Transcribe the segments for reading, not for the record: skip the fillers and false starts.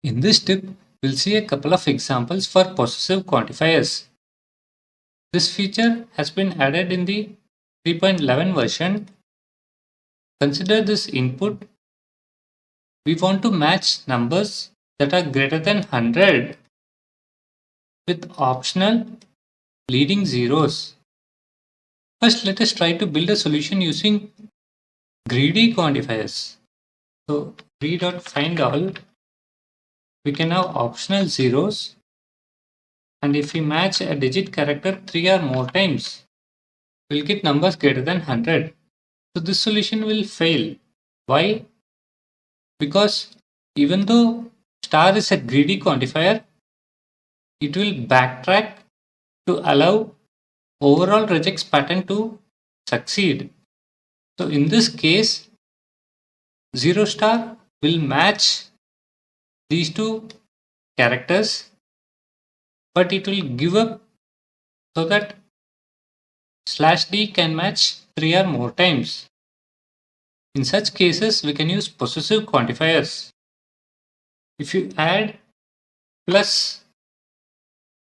In this tip, we'll see a couple of examples for possessive quantifiers. This feature has been added in the 3.11 version. Consider this input. We want to match numbers that are greater than 100 with optional leading zeros. First, let us try to build a solution using greedy quantifiers. So, greed.findAll, we can have optional zeros, and if we match a digit character 3 or more times, we'll get numbers greater than 100. So this solution will fail. Why? Because even though star is a greedy quantifier, it will backtrack to allow overall regex pattern to succeed. So in this case, 0 star will match these two characters, but it will give up so that /d can match 3 or more times. In such cases, we can use possessive quantifiers. If you add plus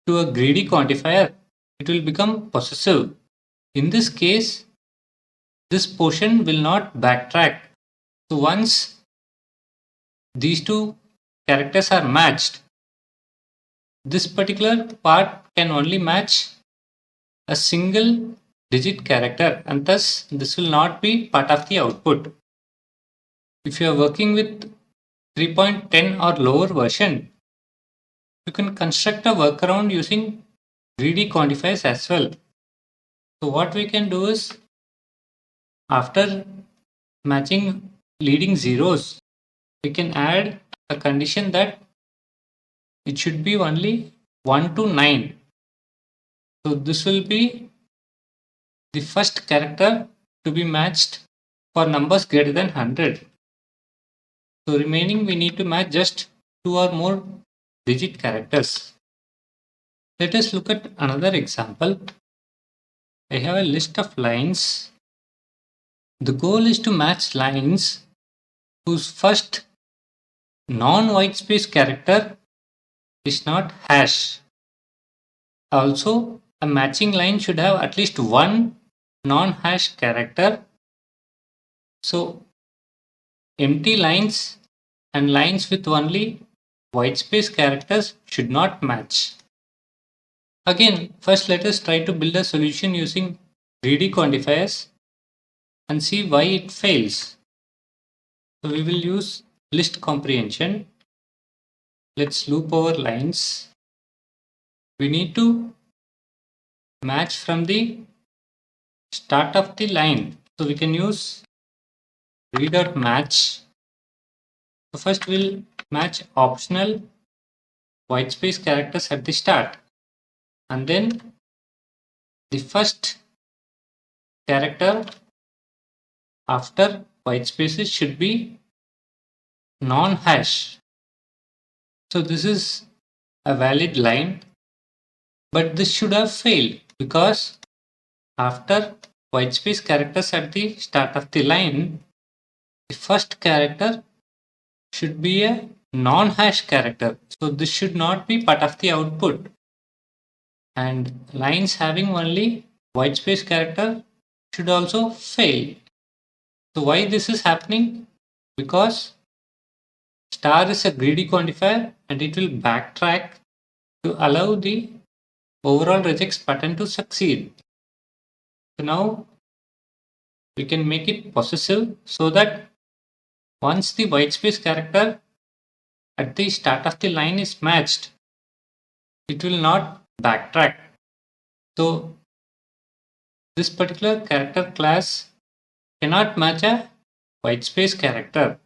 to a greedy quantifier, it will become possessive. In this case, this portion will not backtrack. So once these two characters are matched, this particular part can only match a single digit character, and thus this will not be part of the output. If you are working with 3.10 or lower version, you can construct a workaround using greedy quantifiers as well. So what we can do is, after matching leading zeros, we can add a condition that it should be only 1 to 9. So this will be the first character to be matched for numbers greater than 100. So remaining, we need to match just 2 or more digit characters. Let us look at another example. I have a list of lines. The goal is to match lines whose first non-white space character is not hash. Also, a matching line should have at least one non-hash character. So, empty lines and lines with only white space characters should not match. Again, first let us try to build a solution using greedy quantifiers and see why it fails. So we will use list comprehension. Let's loop over lines. We need to match from the start of the line. So we can use read.match. So first we'll match optional white space characters at the start, and then the first character after white spaces should be non-hash. So this is a valid line, but this should have failed because after white space characters at the start of the line, the first character should be a non-hash character. So this should not be part of the output. And lines having only white space character should also fail. So why this is happening? Because star is a greedy quantifier and it will backtrack to allow the overall regex pattern to succeed. So now we can make it possessive so that once the white space character at the start of the line is matched, it will not backtrack. So this particular character class cannot match a white space character.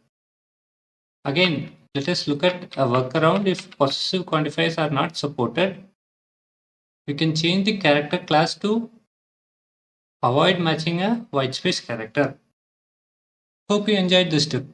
Again, let us look at a workaround if possessive quantifiers are not supported. We can change the character class to avoid matching a white space character. Hope you enjoyed this tip.